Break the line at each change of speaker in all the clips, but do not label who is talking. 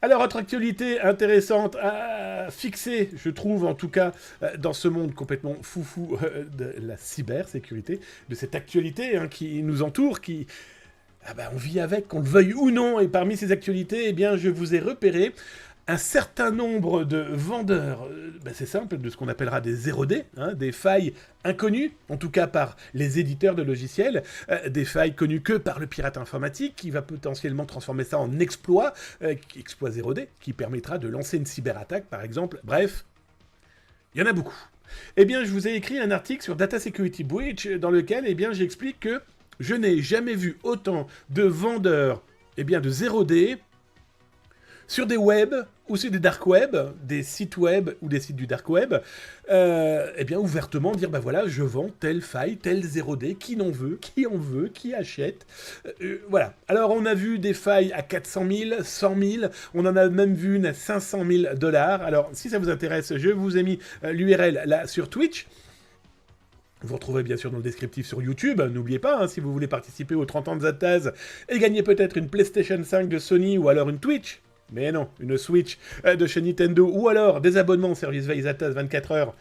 Alors, autre actualité intéressante à fixer, je trouve en tout cas, dans ce monde complètement foufou de la cybersécurité, de cette actualité qui nous entoure, qui... Ah ben, on vit avec, qu'on le veuille ou non, et parmi ces actualités, eh bien, je vous ai repéré un certain nombre de vendeurs, c'est simple, de ce qu'on appellera des 0D, des failles inconnues, en tout cas par les éditeurs de logiciels, des failles connues que par le pirate informatique, qui va potentiellement transformer ça en exploit, exploit 0D, qui permettra de lancer une cyberattaque, par exemple. Bref, il y en a beaucoup. Eh bien, je vous ai écrit un article sur Data Security Breach, dans lequel, eh bien, j'explique que je n'ai jamais vu autant de vendeurs, eh bien, de 0D, sur des web ou sur des dark web, des sites web ou des sites du dark web, eh bien ouvertement dire, voilà, je vends telle faille, tel 0D, qui en veut, qui achète. Voilà. Alors on a vu des failles à 400 000, 100 000, on en a même vu une à 500 000 $. Alors si ça vous intéresse, je vous ai mis l'URL là sur Twitch. Vous retrouverez bien sûr dans le descriptif sur YouTube. N'oubliez pas, si vous voulez participer aux 30 ans de Zataz et gagner peut-être une PlayStation 5 de Sony ou alors une Twitch. Mais non, une Switch de chez Nintendo, ou alors des abonnements au service Veille Zataz 24 heures.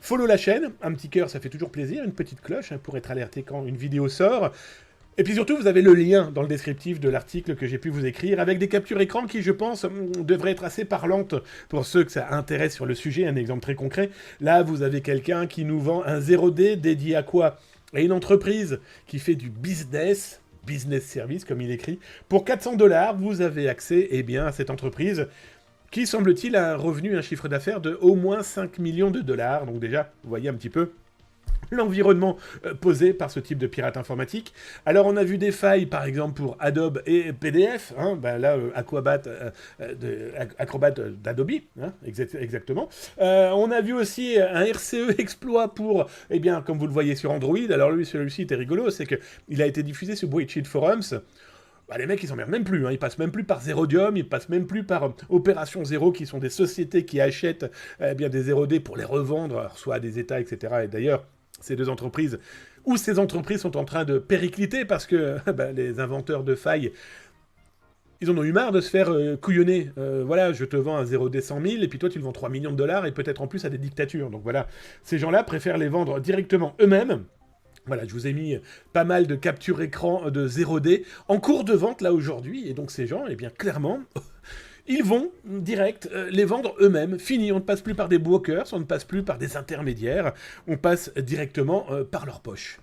Follow la chaîne, un petit cœur, ça fait toujours plaisir, une petite cloche pour être alerté quand une vidéo sort. Et puis surtout, vous avez le lien dans le descriptif de l'article que j'ai pu vous écrire, avec des captures écran qui, je pense, devraient être assez parlantes pour ceux que ça intéresse sur le sujet. Un exemple très concret, là, vous avez quelqu'un qui nous vend un 0D dédié à quoi ? À une entreprise qui fait du business service, comme il écrit. Pour 400 $, vous avez accès à cette entreprise qui, semble-t-il, a un chiffre d'affaires de au moins 5 millions de $. Donc déjà, vous voyez un petit peu l'environnement posé par ce type de pirate informatique. Alors on a vu des failles par exemple pour Adobe et PDF, Acrobat d'Adobe, exactement. On a vu aussi un RCE exploit pour, comme vous le voyez sur Android. Alors celui-ci était rigolo, c'est qu'il a été diffusé sur Breachit Forums. Les mecs, ils s'emmerdent même plus, ils passent même plus par Zerodium, ils passent même plus par Opération Zéro, qui sont des sociétés qui achètent des 0D pour les revendre, alors, soit à des États, etc. Et d'ailleurs, ces entreprises sont en train de péricliter parce que les inventeurs de failles, ils en ont eu marre de se faire couillonner. Je te vends un 0D 100 000 et puis toi tu le vends 3 millions de $, et peut-être en plus à des dictatures. Donc voilà, ces gens-là préfèrent les vendre directement eux-mêmes. Voilà, je vous ai mis pas mal de captures écran de 0D en cours de vente là aujourd'hui, et donc ces gens, clairement... Ils vont direct les vendre eux-mêmes. Fini, on ne passe plus par des brokers, on ne passe plus par des intermédiaires, on passe directement par leur poche.